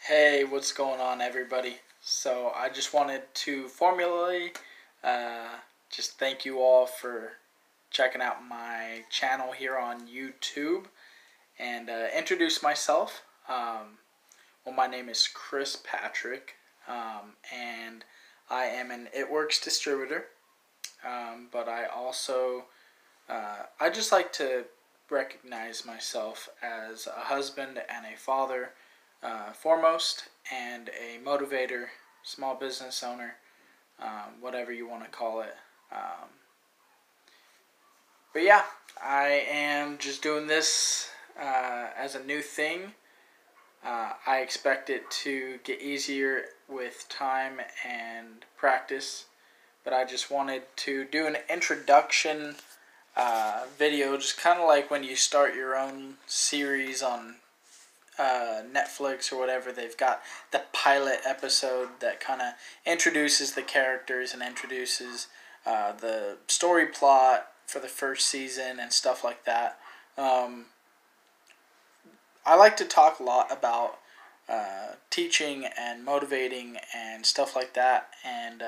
Hey, what's going on, everybody? So I just wanted to formally just thank you all for checking out my channel here on YouTube and introduce myself. Well, my name is Chris Patrick, and I am an It Works distributor. But I also I just like to recognize myself as a husband and a father, foremost, and a motivator, small business owner, whatever you want to call it. But yeah, I am just doing this as a new thing. I expect it to get easier with time and practice, but I just wanted to do an introduction video, just kind of like when you start your own series on Netflix or whatever. They've got the pilot episode that kind of introduces the characters and introduces the story plot for the first season and stuff like that. I like to talk a lot about teaching and motivating and stuff like that, and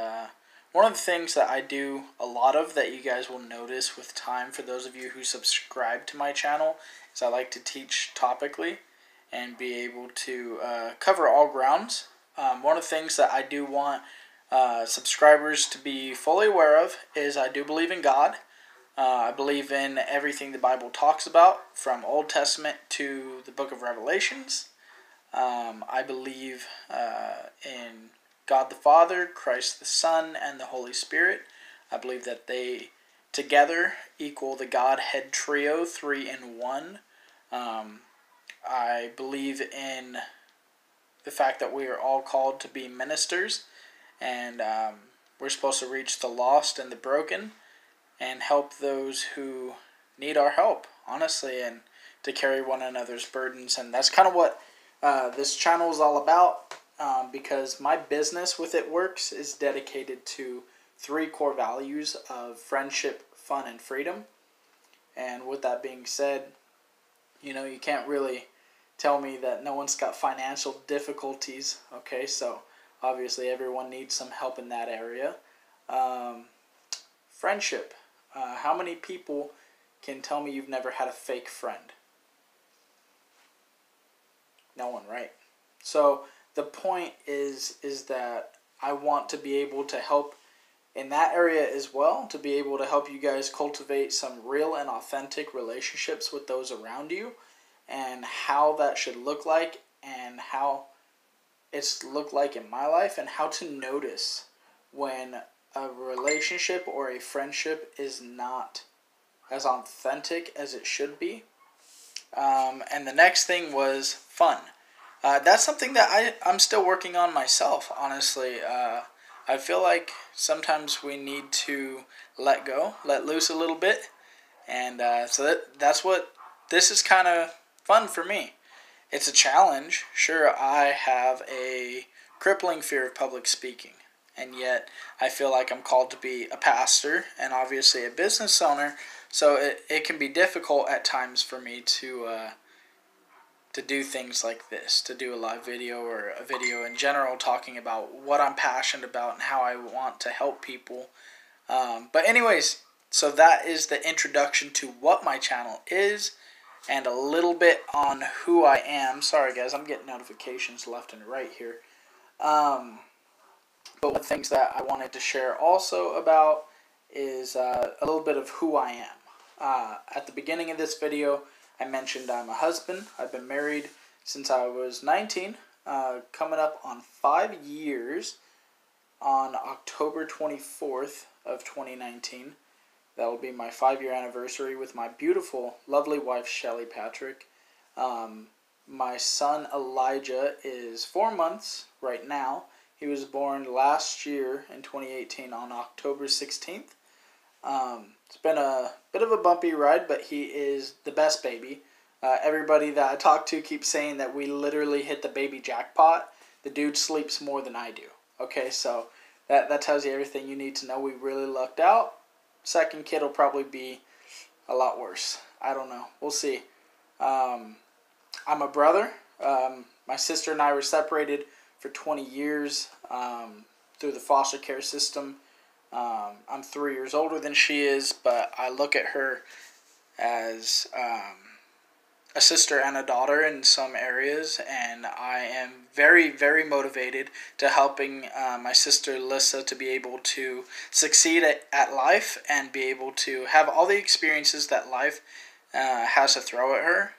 one of the things that I do a lot of that you guys will notice with time, for those of you who subscribe to my channel, is I like to teach topically and be able to cover all grounds. One of the things that I do want subscribers to be fully aware of is I do believe in God. I believe in everything the Bible talks about, from Old Testament to the book of Revelations. I believe in God the Father, Christ the Son, and the Holy Spirit. I believe that they together equal the Godhead trio, 3 in 1. I believe in the fact that we are all called to be ministers, and we're supposed to reach the lost and the broken and help those who need our help, honestly, and to carry one another's burdens. And that's kind of what this channel is all about, because my business with It Works is dedicated to 3 core values of friendship, fun, and freedom. And with that being said, you know, you can't really tell me that no one's got financial difficulties, okay? So obviously everyone needs some help in that area. Friendship. How many people can tell me you've never had a fake friend? No one, right? So the point is that I want to be able to help in that area as well, to be able to help you guys cultivate some real and authentic relationships with those around you, and how that should look like, and how it's looked like in my life, and how to notice when a relationship or a friendship is not as authentic as it should be. And the next thing was fun. That's something that I'm still working on myself, honestly. I feel like sometimes we need to let go, let loose a little bit. And so that's what this is kind of fun for me. It's a challenge. Sure, I have a crippling fear of public speaking, and yet I feel like I'm called to be a pastor and obviously a business owner, so it can be difficult at times for me to do things like this, to do a live video or a video in general talking about what I'm passionate about and how I want to help people. But anyways, so that is the introduction to what my channel is and a little bit on who I am. Sorry guys, I'm getting notifications left and right here. But one of the things that I wanted to share also about is a little bit of who I am. At the beginning of this video, I mentioned I'm a husband. I've been married since I was 19, coming up on 5 years on October 24th of 2019. That will be my 5-year anniversary with my beautiful, lovely wife, Shelly Patrick. My son, Elijah, is 4 months right now. He was born last year in 2018 on October 16th. It's been a bit of a bumpy ride, but he is the best baby. Everybody that I talk to keeps saying that we literally hit the baby jackpot. The dude sleeps more than I do. Okay, so that tells you everything you need to know. We really lucked out. Second kid will probably be a lot worse. I don't know. We'll see. I'm a brother. My sister and I were separated for 20 years through the foster care system. I'm 3 years older than she is, but I look at her as a sister and a daughter in some areas, and I am very, very motivated to helping my sister Lissa to be able to succeed at life and be able to have all the experiences that life has to throw at her,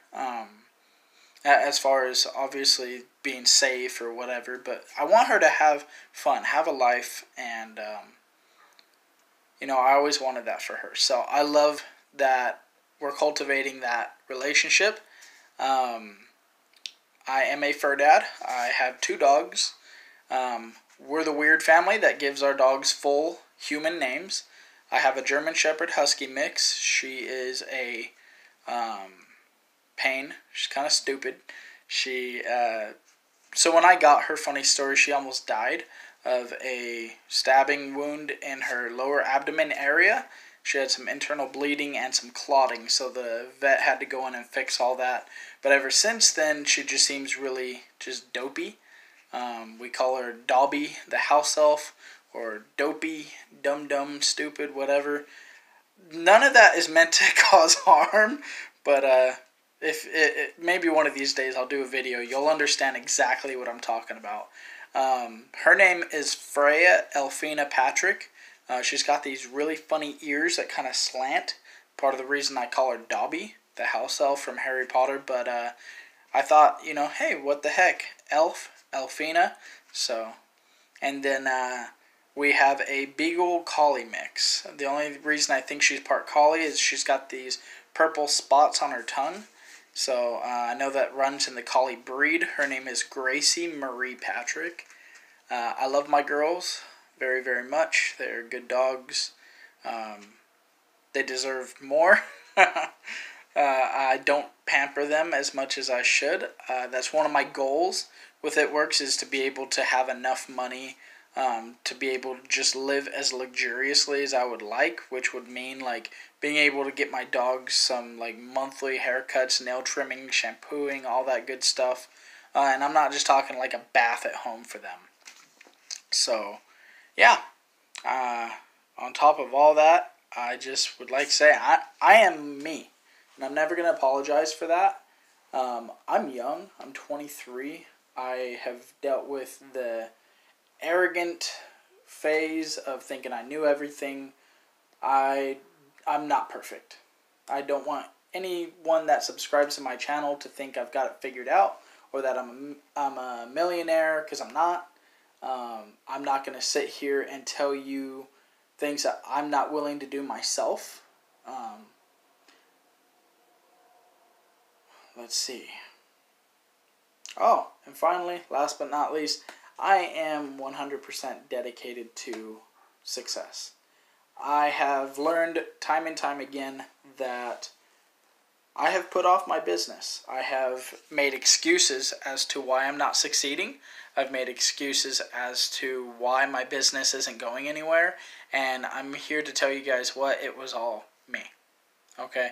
as far as obviously being safe or whatever, but I want her to have fun, have a life, and I always wanted that for her. So I love that we're cultivating that relationship. I am a fur dad. I have 2 dogs. We're the weird family that gives our dogs full human names. I have a German Shepherd Husky mix. She is a pain. She's kind of stupid. So when I got her, funny story, she almost died of a stabbing wound in her lower abdomen area. She had some internal bleeding and some clotting, so the vet had to go in and fix all that. But ever since then, she just seems really just dopey. We call her Dobby, the house elf, or Dopey, dum-dum, stupid, whatever. None of that is meant to cause harm, but maybe one of these days I'll do a video. You'll understand exactly what I'm talking about. Her name is Freya Elfina Patrick. She's got these really funny ears that kind of slant. Part of the reason I call her Dobby, the house elf from Harry Potter. But I thought, hey, what the heck? Elfina. So, and then we have a Beagle Collie mix. The only reason I think she's part Collie is she's got these purple spots on her tongue. So I know that runs in the Collie breed. Her name is Gracie Marie Patrick. I love my girls very, very much. They're good dogs. They deserve more. I don't pamper them as much as I should. That's one of my goals with It Works, is to be able to have enough money to be able to just live as luxuriously as I would like, which would mean like being able to get my dogs some like monthly haircuts, nail trimming, shampooing, all that good stuff. And I'm not just talking like a bath at home for them. So, yeah. On top of all that, I just would like to say I am me. And I'm never going to apologize for that. I'm young. I'm 23. I have dealt with the arrogant phase of thinking I knew everything. I'm not perfect. I don't want anyone that subscribes to my channel to think I've got it figured out or that I'm a millionaire, because I'm not. I'm not going to sit here and tell you things that I'm not willing to do myself. Let's see. Oh, and finally, last but not least, I am 100% dedicated to success. I have learned time and time again that I have put off my business. I have made excuses as to why I'm not succeeding. I've made excuses as to why my business isn't going anywhere. And I'm here to tell you guys what, it was all me. Okay?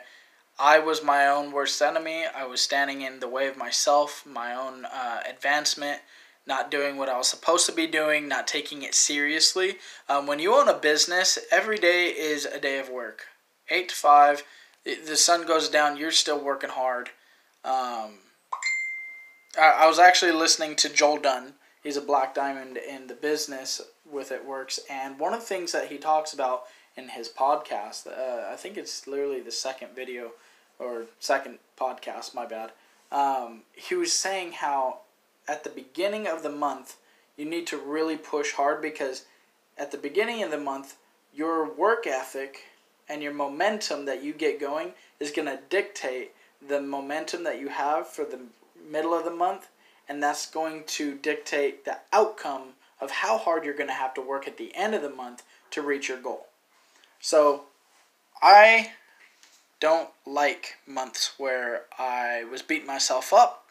I was my own worst enemy. I was standing in the way of myself, my own advancement, not doing what I was supposed to be doing, not taking it seriously. When you own a business, every day is a day of work. 8 to 5, the sun goes down, you're still working hard. I was actually listening to Joel Dunn. He's a black diamond in the business with It Works. And one of the things that he talks about in his podcast, I think it's literally the second video, or second podcast, my bad. He was saying how at the beginning of the month, you need to really push hard, because at the beginning of the month, your work ethic and your momentum that you get going is going to dictate the momentum that you have for the middle of the month, and that's going to dictate the outcome of how hard you're going to have to work at the end of the month to reach your goal. So, I don't like months where I was beating myself up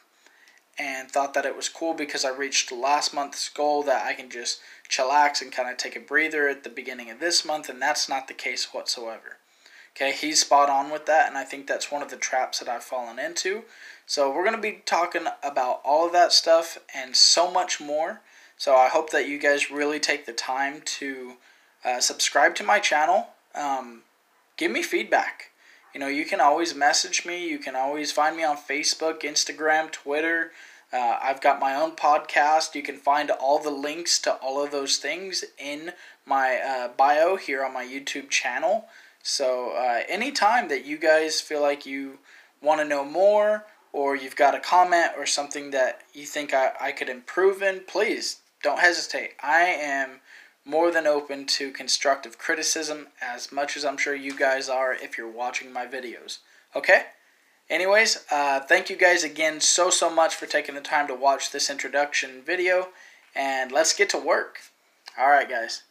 and thought that it was cool because I reached last month's goal that I can just chillax and kind of take a breather at the beginning of this month, and that's not the case whatsoever. Okay, he's spot on with that, and I think that's one of the traps that I've fallen into. So we're going to be talking about all of that stuff and so much more. So I hope that you guys really take the time to subscribe to my channel. Give me feedback. You know, you can always message me. You can always find me on Facebook, Instagram, Twitter. I've got my own podcast. You can find all the links to all of those things in my bio here on my YouTube channel. So anytime that you guys feel like you want to know more, or you've got a comment or something that you think I could improve in, please don't hesitate. I am more than open to constructive criticism, as much as I'm sure you guys are if you're watching my videos. Okay? Anyways, thank you guys again so much for taking the time to watch this introduction video, and let's get to work. Alright guys.